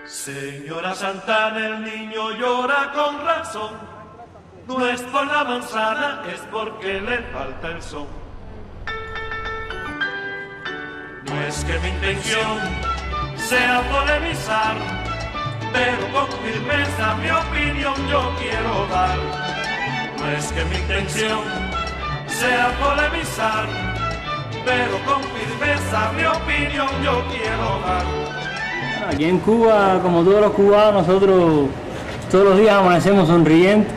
Señora Santana, el niño llora con razón. No es por la manzana, es porque le falta el son. No es que mi intención sea polemizar, pero con firmeza mi opinión yo quiero dar. No es que mi intención sea polemizar, pero con firmeza mi opinión yo quiero dar. Aquí en Cuba, como todos los cubanos, nosotros todos los días amanecemos sonrientes,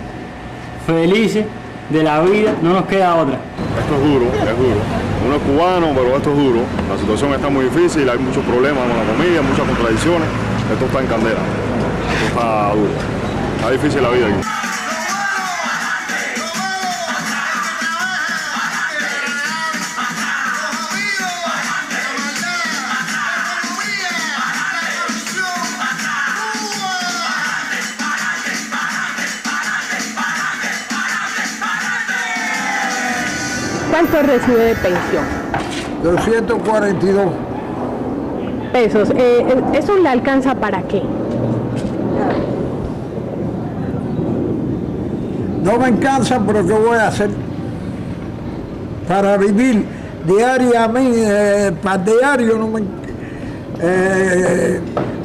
felices de la vida, no nos queda otra. Esto es duro, es duro. Uno es cubano, pero esto es duro. La situación está muy difícil, hay muchos problemas con la comida, muchas contradicciones. Esto está en candela, esto está duro. Está difícil la vida aquí. ¿Cuánto recibe de pensión? 242 pesos. ¿Eso le alcanza para qué? No me alcanza, pero ¿qué voy a hacer? Para vivir diariamente, para diario, no me,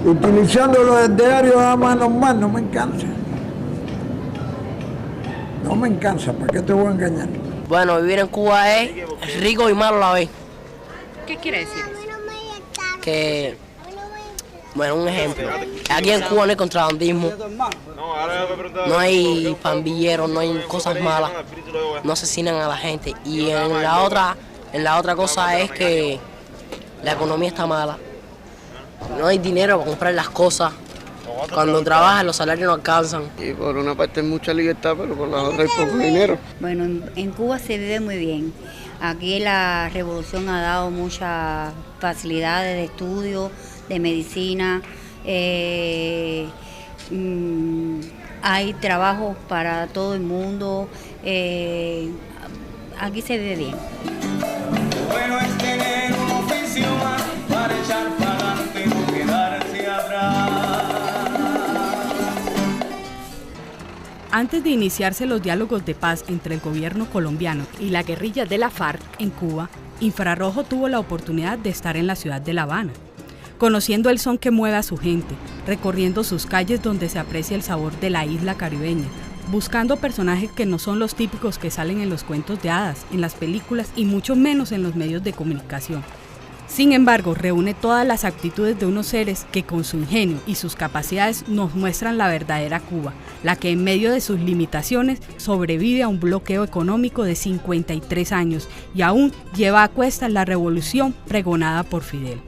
utilizándolo del diario nada más normal, no me alcanza. No me alcanza, ¿para qué te voy a engañar? Bueno, vivir en Cuba es rico y malo a la vez. ¿Qué quiere decir eso? Que, bueno, un ejemplo. Aquí en Cuba no hay contrabandismo, no hay pandilleros, no hay cosas malas, no asesinan a la gente. Y en la otra cosa es que la economía está mala. No hay dinero para comprar las cosas. Cuando trabajan los salarios no alcanzan. Y por una parte hay mucha libertad, pero por la otra hay poco dinero. Bueno, en Cuba se vive muy bien. Aquí la revolución ha dado muchas facilidades de estudio, de medicina. Hay trabajo para todo el mundo. Aquí se vive bien. Bueno es tener un oficio más para echar para adelante y no quedarse atrás. Antes de iniciarse los diálogos de paz entre el gobierno colombiano y la guerrilla de la FARC en Cuba, Infrarrojo tuvo la oportunidad de estar en la ciudad de La Habana, conociendo el son que mueve a su gente, recorriendo sus calles donde se aprecia el sabor de la isla caribeña, buscando personajes que no son los típicos que salen en los cuentos de hadas, en las películas y mucho menos en los medios de comunicación. Sin embargo, reúne todas las actitudes de unos seres que con su ingenio y sus capacidades nos muestran la verdadera Cuba, la que en medio de sus limitaciones sobrevive a un bloqueo económico de 53 años y aún lleva a cuestas la revolución pregonada por Fidel.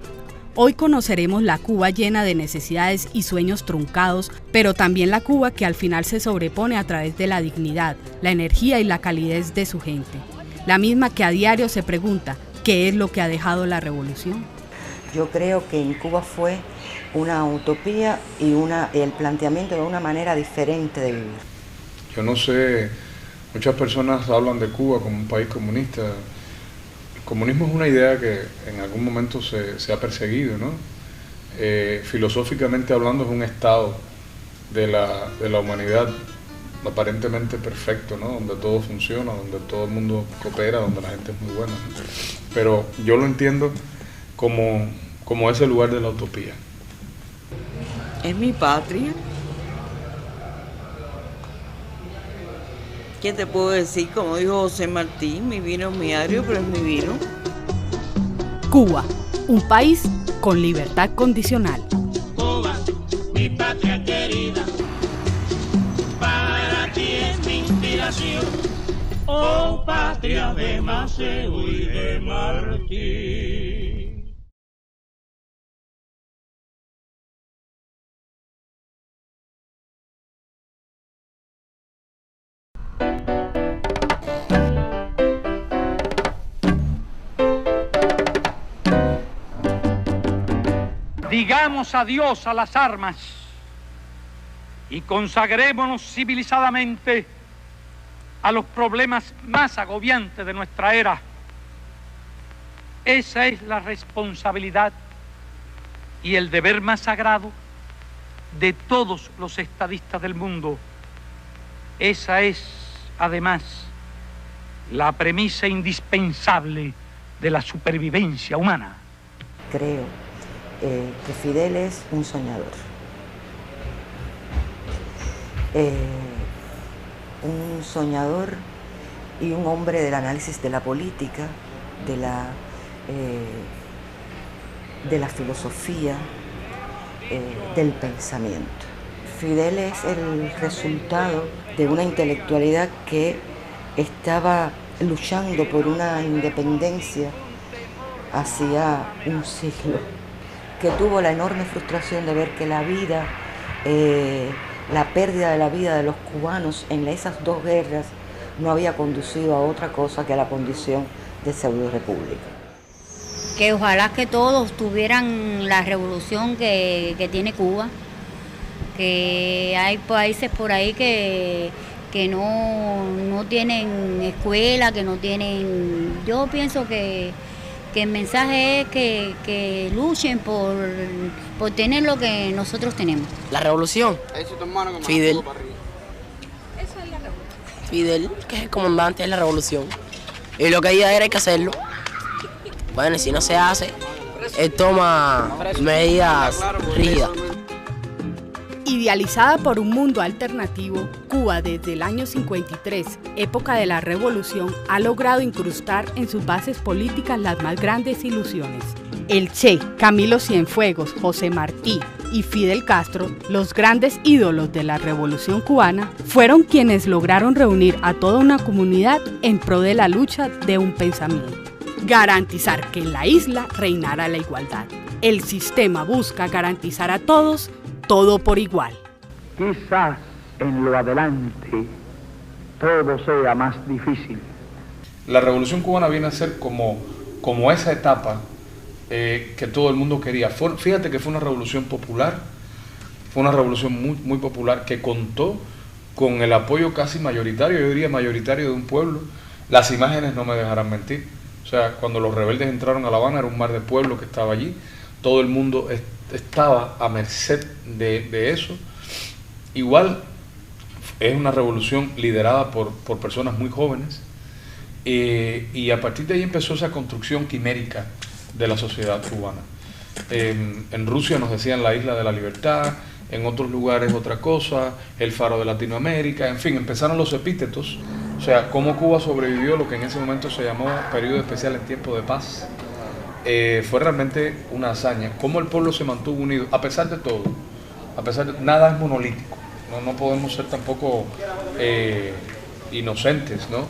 Hoy conoceremos la Cuba llena de necesidades y sueños truncados, pero también la Cuba que al final se sobrepone a través de la dignidad, la energía y la calidez de su gente. La misma que a diario se pregunta, ¿qué es lo que ha dejado la revolución? Yo creo que en Cuba fue una utopía y el planteamiento de una manera diferente de vivir. Yo no sé, muchas personas hablan de Cuba como un país comunista. El comunismo es una idea que en algún momento se ha perseguido, ¿no? Filosóficamente hablando es un estado de la humanidad aparentemente perfecto, ¿no? Donde todo funciona, donde todo el mundo coopera, donde la gente es muy buena, ¿no? Pero yo lo entiendo como ese lugar de la utopía. Es mi patria. ¿Qué te puedo decir? Como dijo José Martí, mi vino es mi agrio, pero es mi vino. Cuba, un país con libertad condicional. Cuba, mi patria querida, para ti es mi inspiración. Oh, patria de Maceo y de Martí. Digamos adiós a las armas y consagrémonos civilizadamente a los problemas más agobiantes de nuestra era. Esa es la responsabilidad y el deber más sagrado de todos los estadistas del mundo. Esa es, además, la premisa indispensable de la supervivencia humana. Creo que Fidel es un soñador. Un soñador y un hombre del análisis de la política, de la filosofía, del pensamiento. Fidel es el resultado de una intelectualidad que estaba luchando por una independencia hacía un siglo, que tuvo la enorme frustración de ver que la vida, la pérdida de la vida de los cubanos en esas dos guerras no había conducido a otra cosa que a la condición de pseudo-república. Que ojalá que todos tuvieran la revolución que tiene Cuba, que hay países por ahí que no tienen escuela, que no tienen... Yo pienso que el mensaje es que luchen por tener lo que nosotros tenemos. La revolución. Fidel. Fidel, que es el comandante de la revolución. Y lo que ella era hay que hacerlo. Bueno, y si no se hace, él toma medidas rígidas. Idealizada por un mundo alternativo, Cuba desde el año 53, época de la revolución, ha logrado incrustar en sus bases políticas las más grandes ilusiones. El Che, Camilo Cienfuegos, José Martí y Fidel Castro, los grandes ídolos de la revolución cubana, fueron quienes lograron reunir a toda una comunidad en pro de la lucha de un pensamiento. Garantizar que en la isla reinara la igualdad. El sistema busca garantizar a todos todo por igual. Quizás en lo adelante todo sea más difícil. La revolución cubana viene a ser como esa etapa que todo el mundo quería. Fíjate que fue una revolución popular, fue una revolución muy popular que contó con el apoyo casi mayoritario, yo diría mayoritario de un pueblo. Las imágenes no me dejarán mentir. O sea, cuando los rebeldes entraron a La Habana era un mar de pueblo que estaba allí, todo el mundo estaba a merced de eso. Igual es una revolución liderada por personas muy jóvenes y a partir de ahí empezó esa construcción quimérica de la sociedad cubana. En Rusia nos decían la isla de la libertad, en otros lugares otra cosa, el faro de Latinoamérica, en fin, empezaron los epítetos. O sea, cómo Cuba sobrevivió lo que en ese momento se llamó periodo especial en tiempo de paz. Fue realmente una hazaña. Cómo el pueblo se mantuvo unido, a pesar de todo. Nada es monolítico. No podemos ser tampoco inocentes, ¿no?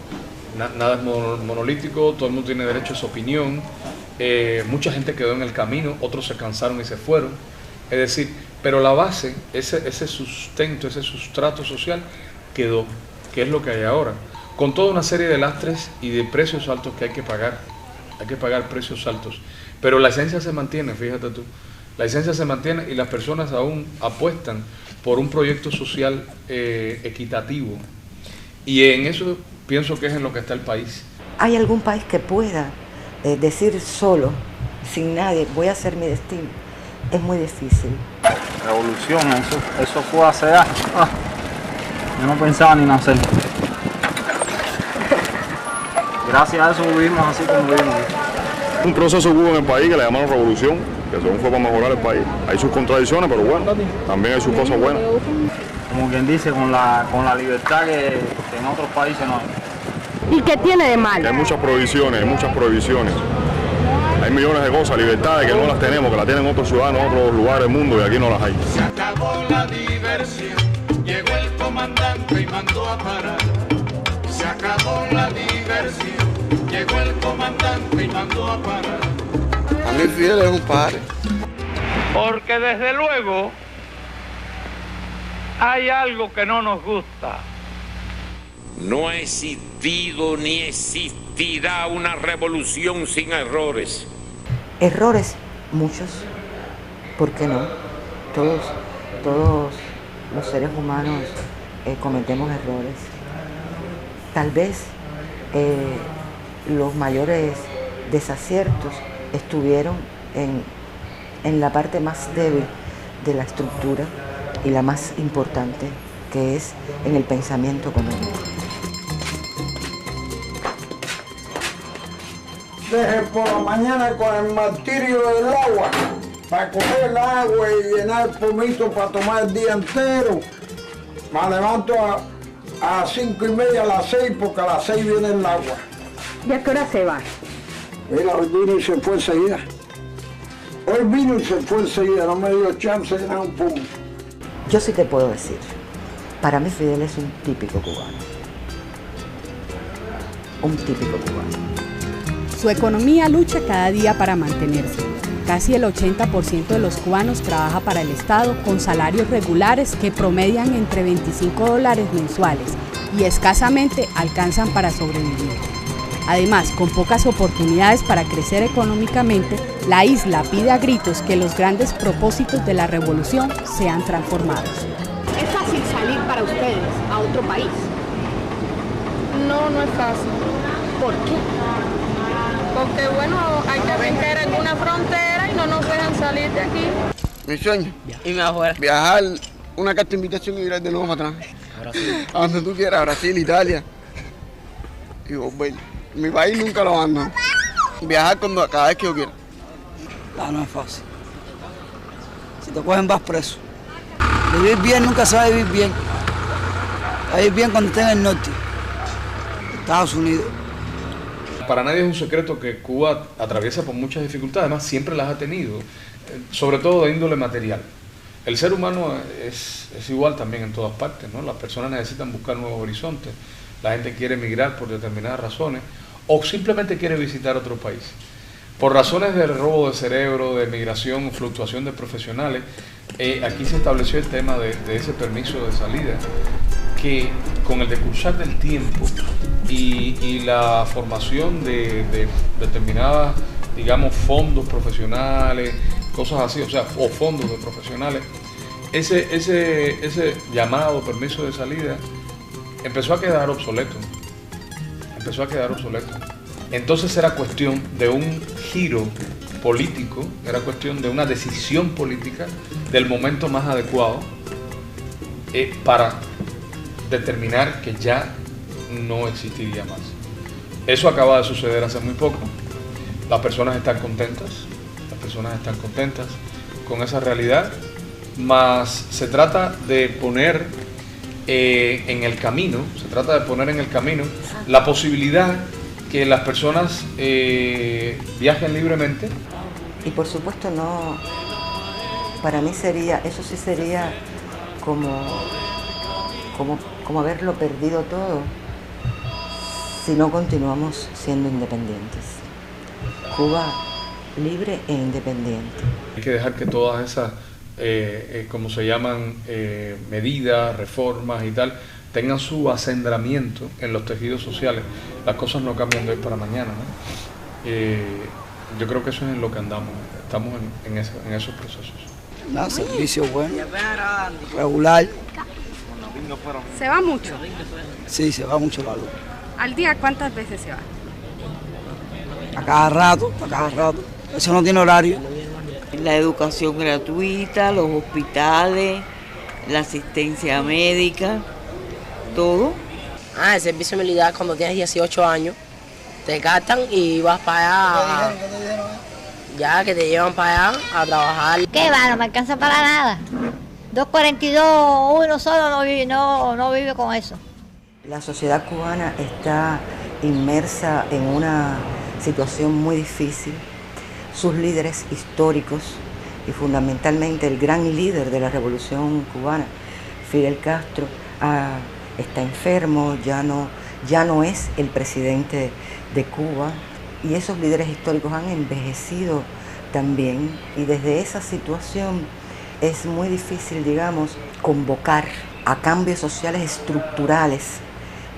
Nada es monolítico, todo el mundo tiene derecho a su opinión. Mucha gente quedó en el camino, otros se cansaron y se fueron. Es decir, pero la base, ese sustento, ese sustrato social quedó, que es lo que hay ahora. Con toda una serie de lastres y de precios altos que hay que pagar. Hay que pagar precios altos. Pero la esencia se mantiene, fíjate tú. La esencia se mantiene y las personas aún apuestan por un proyecto social equitativo. Y en eso pienso que es en lo que está el país. ¿Hay algún país que pueda decir solo, sin nadie, voy a hacer mi destino? Es muy difícil. Revolución, eso fue hace años. Yo no pensaba ni nacer. Gracias a eso vivimos así como vivimos. Un proceso hubo en el país que le llamaron revolución, que según fue para mejorar el país. Hay sus contradicciones, pero bueno, también hay sus cosas buenas. Como quien dice, con la libertad que en otros países no hay. ¿Y qué tiene de malo? Hay muchas prohibiciones, Hay millones de cosas, libertades que no las tenemos, que las tienen otros ciudadanos en otros lugares del mundo y aquí no las hay. Se acabó la diversión, llegó el comandante y mandó a parar. Se acabó la diversión, llegó el comandante y mandó a parar. A mí Fidel es un padre. Porque desde luego hay algo que no nos gusta. No ha existido ni existirá una revolución sin errores. Errores, muchos. ¿Por qué no? Todos los seres humanos cometemos errores. Tal vez los mayores desaciertos estuvieron en la parte más débil de la estructura y la más importante, que es en el pensamiento económico. Desde por la mañana con el martirio del agua, para coger el agua y llenar el pomito para tomar el día entero. Me levanto a 5:30, a las 6, porque a las 6 viene el agua. ¿Y a qué hora se va? Mira, hoy vino y se fue enseguida. Hoy vino y se fue enseguida, no me dio chance de llenar un pomo. Yo sí te puedo decir, para mí Fidel es un típico cubano. Un típico cubano. Su economía lucha cada día para mantenerse. Casi el 80% de los cubanos trabaja para el Estado con salarios regulares que promedian entre $25 mensuales y escasamente alcanzan para sobrevivir. Además, con pocas oportunidades para crecer económicamente, la isla pide a gritos que los grandes propósitos de la revolución sean transformados. ¿Es fácil salir para ustedes a otro país? No, no es fácil. ¿Por qué? Porque bueno, hay que brincar alguna frontera y no nos dejan salir de aquí. Mi sueño. Irme afuera. Viajar, una carta de invitación y ir de nuevo para atrás. A donde tú quieras, Brasil, Italia. Y volver. Mi país nunca lo abandono. Viajar cada vez que yo quiera. No es fácil. Si te cogen vas preso. Vivir bien nunca se va a vivir bien. Va a vivir bien cuando estés en el norte, Estados Unidos. Para nadie es un secreto que Cuba atraviesa por muchas dificultades, además siempre las ha tenido, sobre todo de índole material. El ser humano es igual también en todas partes, ¿no? Las personas necesitan buscar nuevos horizontes, la gente quiere emigrar por determinadas razones o simplemente quiere visitar otro país. Por razones de robo de cerebro, de migración, fluctuación de profesionales, aquí se estableció el tema de ese permiso de salida, que con el decursar del tiempo y la formación de determinadas, digamos, fondos profesionales, cosas así, o sea, o fondos de profesionales, ese llamado permiso de salida empezó a quedar obsoleto. Entonces era cuestión de un giro político, era cuestión de una decisión política del momento más adecuado para determinar que ya no existiría más. Eso acaba de suceder hace muy poco. Las personas están contentas con esa realidad, mas se trata de poner en el camino la posibilidad que las personas viajen libremente. Y por supuesto no, para mí eso sí sería como haberlo perdido todo si no continuamos siendo independientes. Cuba libre e independiente. Hay que dejar que todas esas, como se llaman, medidas, reformas y tal, tengan su acendramiento en los tejidos sociales. Las cosas no cambian de hoy para mañana, ¿no? Yo creo que eso es en lo que andamos, estamos en esos procesos. Servicio bueno, regular. ¿Se va mucho? Sí, se va mucho la luz. ¿Al día cuántas veces se va? A cada rato. Eso no tiene horario. La educación gratuita, los hospitales, la asistencia médica, todo. El servicio militar cuando tienes 18 años, te captan y vas para allá. Ya que te llevan para allá a trabajar. ¿Qué va? No me alcanza para nada. 2.42, uno solo no vive con eso. La sociedad cubana está inmersa en una situación muy difícil. Sus líderes históricos y fundamentalmente el gran líder de la revolución cubana, Fidel Castro, está enfermo, ya no es el presidente de Cuba, y esos líderes históricos han envejecido también, y desde esa situación es muy difícil, digamos, convocar a cambios sociales estructurales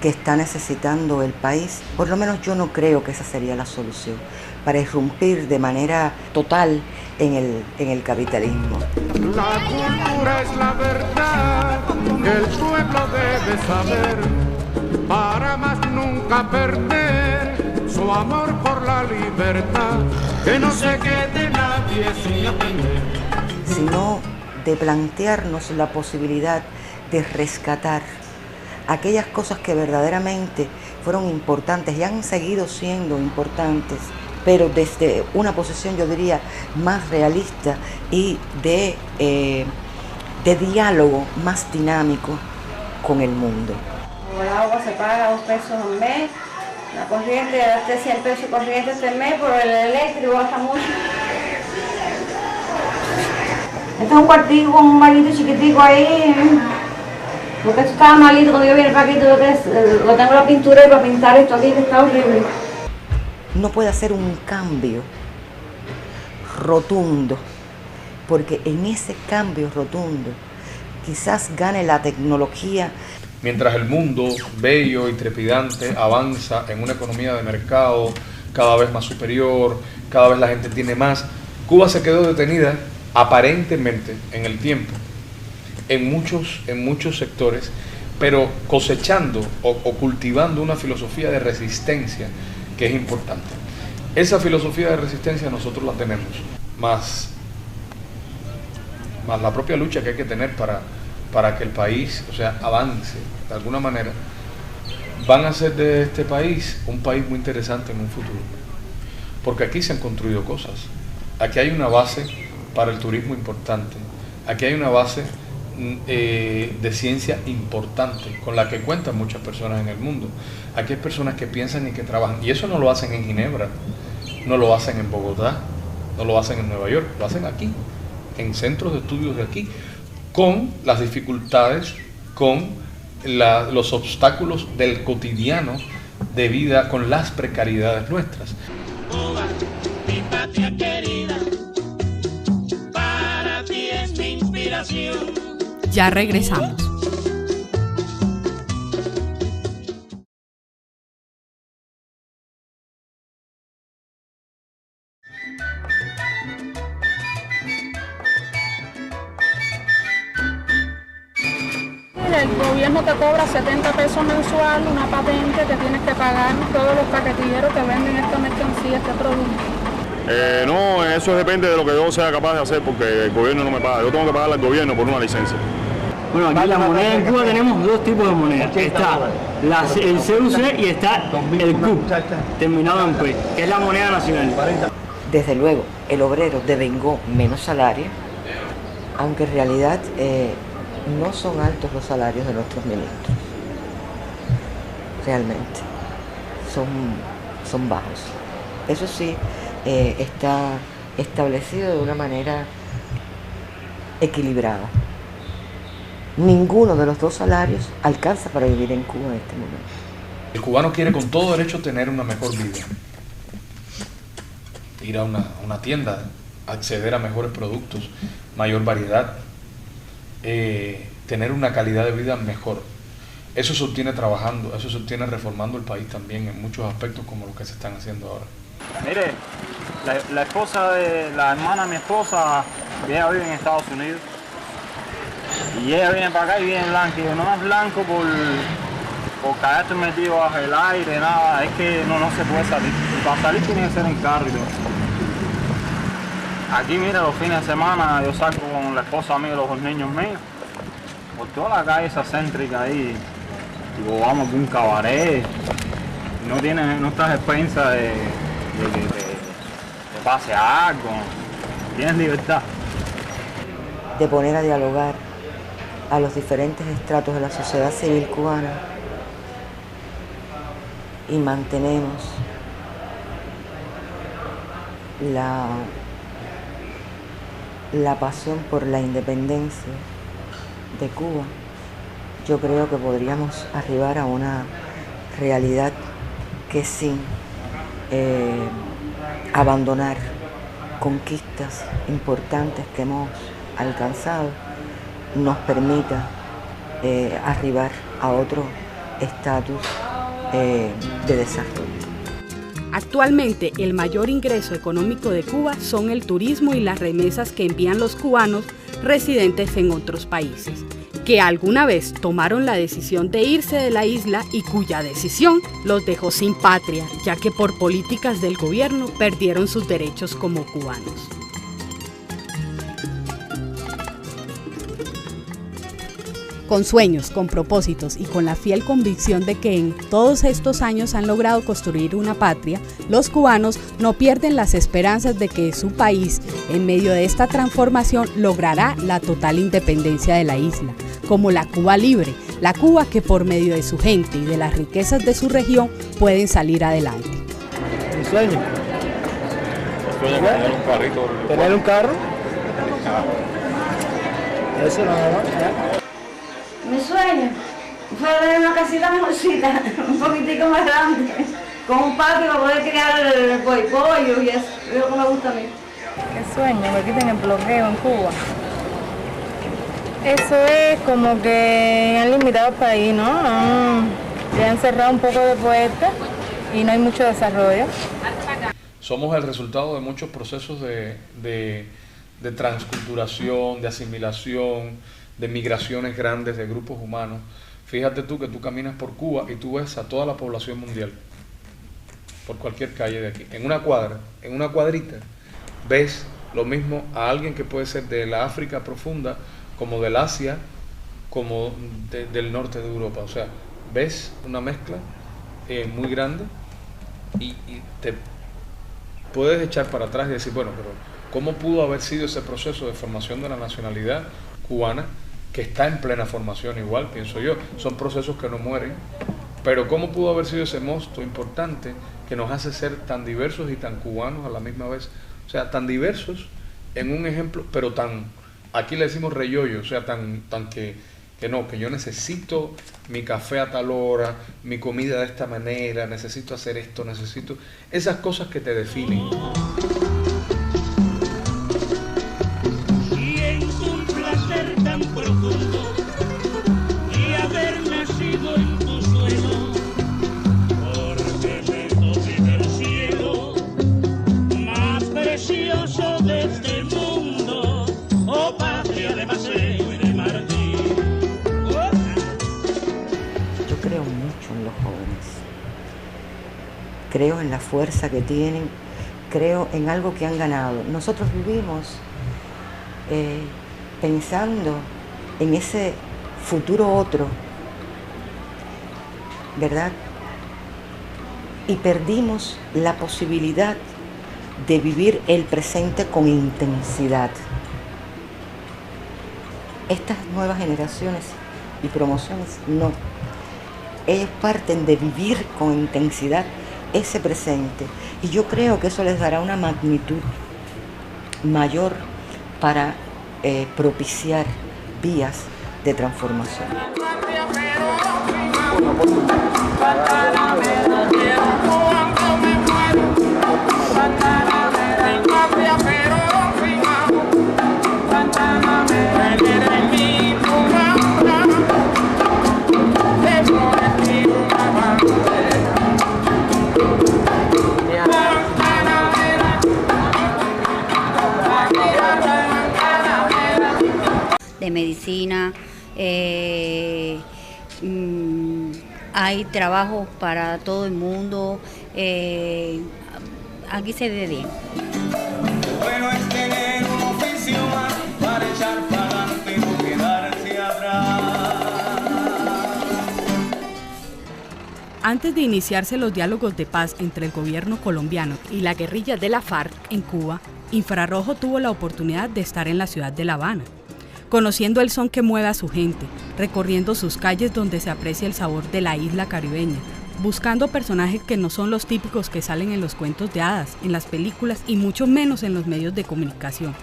que está necesitando el país. Por lo menos yo no creo que esa sería la solución para irrumpir de manera total en el capitalismo. La cultura es la verdad que el pueblo debe saber, para más nunca perder su amor por la libertad, que no se quede nadie sin aprender. Si no de plantearnos la posibilidad de rescatar aquellas cosas que verdaderamente fueron importantes y han seguido siendo importantes, pero desde una posición, yo diría, más realista y de diálogo más dinámico con el mundo. El agua se paga 2 pesos al mes, la corriente gasté 100 pesos corriente este mes, pero el eléctrico gasta mucho. Este es un cuartico con un bañito chiquitico ahí, porque esto estaba malito cuando yo vine para aquí, lo tengo la pintura y para pintar esto aquí que está horrible. No puede hacer un cambio rotundo, porque en ese cambio rotundo quizás gane la tecnología. Mientras el mundo, bello y trepidante, avanza en una economía de mercado cada vez más superior, cada vez la gente tiene más, Cuba se quedó detenida aparentemente en el tiempo, en muchos sectores, pero cosechando o cultivando una filosofía de resistencia que es importante. Esa filosofía de resistencia nosotros la tenemos, más la propia lucha que hay que tener para que el país, o sea, avance de alguna manera, van a hacer de este país un país muy interesante en un futuro. Porque aquí se han construido cosas. Aquí hay una base para el turismo importante. Aquí hay una base de ciencia importante con la que cuentan muchas personas en el mundo. Aquí hay personas que piensan y que trabajan. Y eso no lo hacen en Ginebra, no lo hacen en Bogotá, no lo hacen en Nueva York, lo hacen aquí, en centros de estudios de aquí, con las dificultades, con los obstáculos del cotidiano de vida, con las precariedades nuestras. Cuba, mi patria querida, para ti es mi inspiración. Ya regresamos. El gobierno te cobra 70 pesos mensual, una patente que tienes que pagar todos los paquetilleros que venden esta mercancía, este producto. No, eso depende de lo que yo sea capaz de hacer, porque el gobierno no me paga. Yo tengo que pagarle al gobierno por una licencia. Bueno, aquí la moneda en Cuba tenemos 2 tipos de moneda. Está el CUC y está el CUP, terminado en P, que es la moneda nacional. Desde luego, el obrero devengó menos salario, aunque en realidad no son altos los salarios de nuestros ministros. Realmente, son bajos. Eso sí, está establecido de una manera equilibrada. Ninguno de los 2 salarios alcanza para vivir en Cuba en este momento. El cubano quiere con todo derecho tener una mejor vida. Ir a una tienda, acceder a mejores productos, mayor variedad, tener una calidad de vida mejor. Eso se obtiene trabajando, eso se obtiene reformando el país también en muchos aspectos como los que se están haciendo ahora. Mire, la esposa de la hermana de mi esposa, ella vive en Estados Unidos. Y ella viene para acá y viene blanca. Y yo, no es blanco por caerte metido bajo el aire, nada. Es que no se puede salir. Y para salir tiene que ser en carro y todo. Aquí, mira, los fines de semana yo salgo con la esposa mía y los 2 niños míos. Por toda la calle esa céntrica ahí. Tipo, vamos a un cabaret. No estás a expensa de que te pase algo. Tienes libertad. De poner a dialogar a los diferentes estratos de la sociedad civil cubana y mantenemos la pasión por la independencia de Cuba, yo creo que podríamos arribar a una realidad que sin abandonar conquistas importantes que hemos alcanzado, nos permita arribar a otro estatus de desarrollo. Actualmente, el mayor ingreso económico de Cuba son el turismo y las remesas que envían los cubanos residentes en otros países, que alguna vez tomaron la decisión de irse de la isla y cuya decisión los dejó sin patria, ya que por políticas del gobierno perdieron sus derechos como cubanos. Con sueños, con propósitos y con la fiel convicción de que en todos estos años han logrado construir una patria, los cubanos no pierden las esperanzas de que su país, en medio de esta transformación, logrará la total independencia de la isla, como la Cuba libre, la Cuba que por medio de su gente y de las riquezas de su región pueden salir adelante. ¿Mi sueño? Tener un carrito. ¿Tener un carro? Eso nada más. Mi sueño fue tener una casita mejorcita, un poquitico más grande, con un patio para poder criar el pollo y eso, es lo que me gusta a mí. ¿Qué sueño? Que quiten el bloqueo en Cuba. Eso es como que han limitado el país, ¿no? Le han cerrado un poco de puertas y no hay mucho desarrollo. Somos el resultado de muchos procesos de transculturación, de asimilación, de migraciones grandes de grupos humanos. Fíjate tú que tú caminas por Cuba y tú ves a toda la población mundial, por cualquier calle de aquí. En una cuadra, en una cuadrita, ves lo mismo a alguien que puede ser de la África profunda, como del Asia, como del norte de Europa. O sea, ves una mezcla muy grande y te puedes echar para atrás y decir, bueno, pero ¿cómo pudo haber sido ese proceso de formación de la nacionalidad cubana, que está en plena formación igual, pienso yo? Son procesos que no mueren, pero ¿cómo pudo haber sido ese mosto importante que nos hace ser tan diversos y tan cubanos a la misma vez? O sea, tan diversos en un ejemplo, pero tan, aquí le decimos reyollo, o sea, tan que yo necesito mi café a tal hora, mi comida de esta manera, necesito hacer esto, necesito esas cosas que te definen. Y haber nacido en tu suelo, porque me toqué del cielo más precioso de este mundo, oh patria de paseo y de martín. Yo creo mucho en los jóvenes, creo en la fuerza que tienen, creo en algo que han ganado. Nosotros vivimos pensando en ese futuro otro, ¿verdad? Y perdimos la posibilidad de vivir el presente con intensidad. Estas nuevas generaciones y promociones no. Ellos parten de vivir con intensidad ese presente. Y yo creo que eso les dará una magnitud mayor para propiciar vías de transformación. De medicina, hay trabajo para todo el mundo, aquí se vive bien. Bueno es tener un oficio más para echar para adelante y no quedarse atrás. Antes de iniciarse los diálogos de paz entre el gobierno colombiano y la guerrilla de la FARC en Cuba, Infrarrojo tuvo la oportunidad de estar en la ciudad de La Habana, conociendo el son que mueve a su gente, recorriendo sus calles donde se aprecia el sabor de la isla caribeña, buscando personajes que no son los típicos que salen en los cuentos de hadas, en las películas y mucho menos en los medios de comunicación.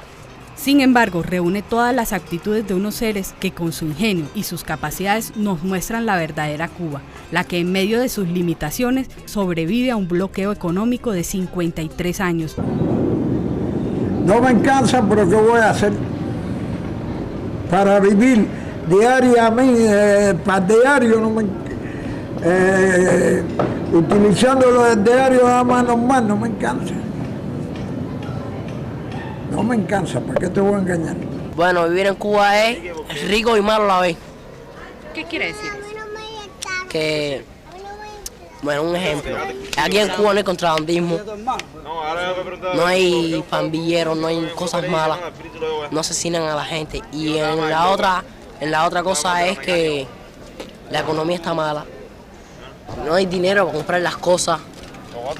Sin embargo, reúne todas las actitudes de unos seres que con su ingenio y sus capacidades nos muestran la verdadera Cuba, la que en medio de sus limitaciones sobrevive a un bloqueo económico de 53 años. No me cansa, pero ¿qué voy a hacer? Para vivir diariamente, para diario, no me, utilizándolo del diario a mano normal, no me cansa. No me cansa, ¿para qué te voy a engañar? Bueno, vivir en Cuba es rico y malo a la vez. ¿Qué quiere decir eso? Que, bueno, un ejemplo. Aquí en Cuba no hay contrabandismo, no hay pandilleros, no hay cosas malas, no asesinan a la gente. Y en la otra En la otra cosa es que la economía está mala. No hay dinero para comprar las cosas.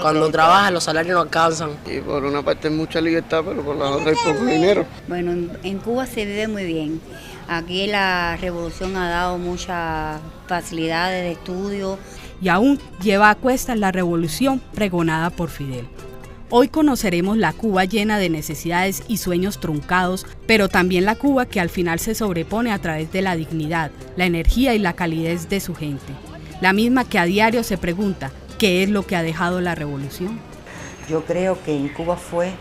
Cuando trabajas los salarios no alcanzan. Y por una parte hay mucha libertad, pero por la otra hay poco dinero. Bueno, en Cuba se vive muy bien. Aquí la revolución ha dado muchas facilidades de estudio. Y aún lleva a cuestas la revolución pregonada por Fidel. Hoy conoceremos la Cuba llena de necesidades y sueños truncados, pero también la Cuba que al final se sobrepone a través de la dignidad, la energía y la calidez de su gente. La misma que a diario se pregunta, ¿qué es lo que ha dejado la revolución? Yo creo que en Cuba fue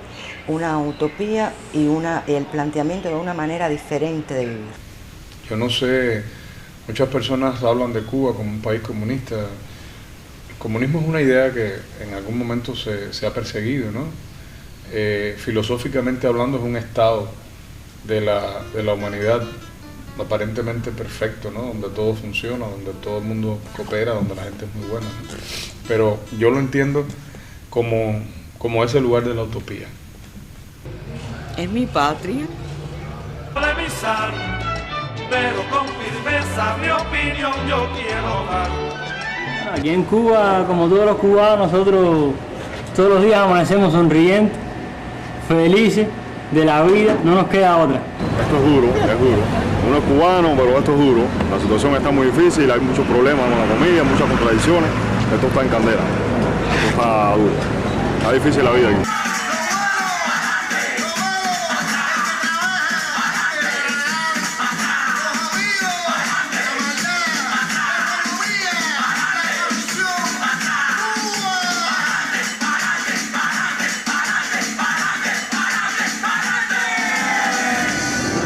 una utopía y el planteamiento de una manera diferente de vivir. Yo no sé, muchas personas hablan de Cuba como un país comunista. El comunismo es una idea que en algún momento se ha perseguido, ¿no? Filosóficamente hablando es un estado de la humanidad aparentemente perfecto, ¿no? Donde todo funciona, donde todo el mundo coopera, donde la gente es muy buena, ¿no? Pero yo lo entiendo como ese lugar de la utopía. Es mi patria. Polemizar, pero con firmeza mi opinión yo quiero dar. Aquí en Cuba, como todos los cubanos, nosotros todos los días amanecemos sonrientes, felices de la vida, no nos queda otra. Esto es duro, es duro. Uno es cubano, pero esto es duro. La situación está muy difícil, hay muchos problemas con la comida, muchas contradicciones. Esto está en candela, esto está duro. Está difícil la vida aquí.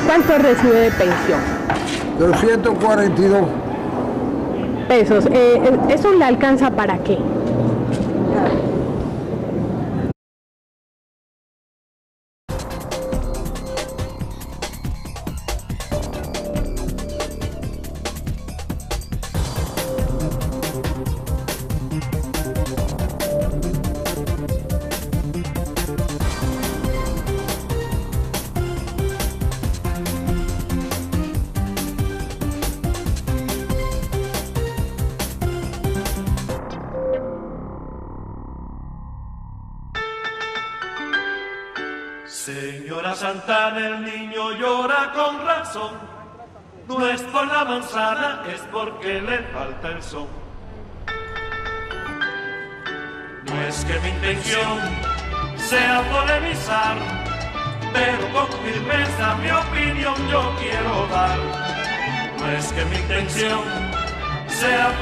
¿Cuánto recibe de pensión? 242 pesos. ¿Eso le alcanza para qué? Señora Santana, el niño llora con razón. No es por la manzana, es porque le falta el son. No es que mi intención sea polemizar, pero con firmeza mi opinión yo quiero dar. No es que mi intención sea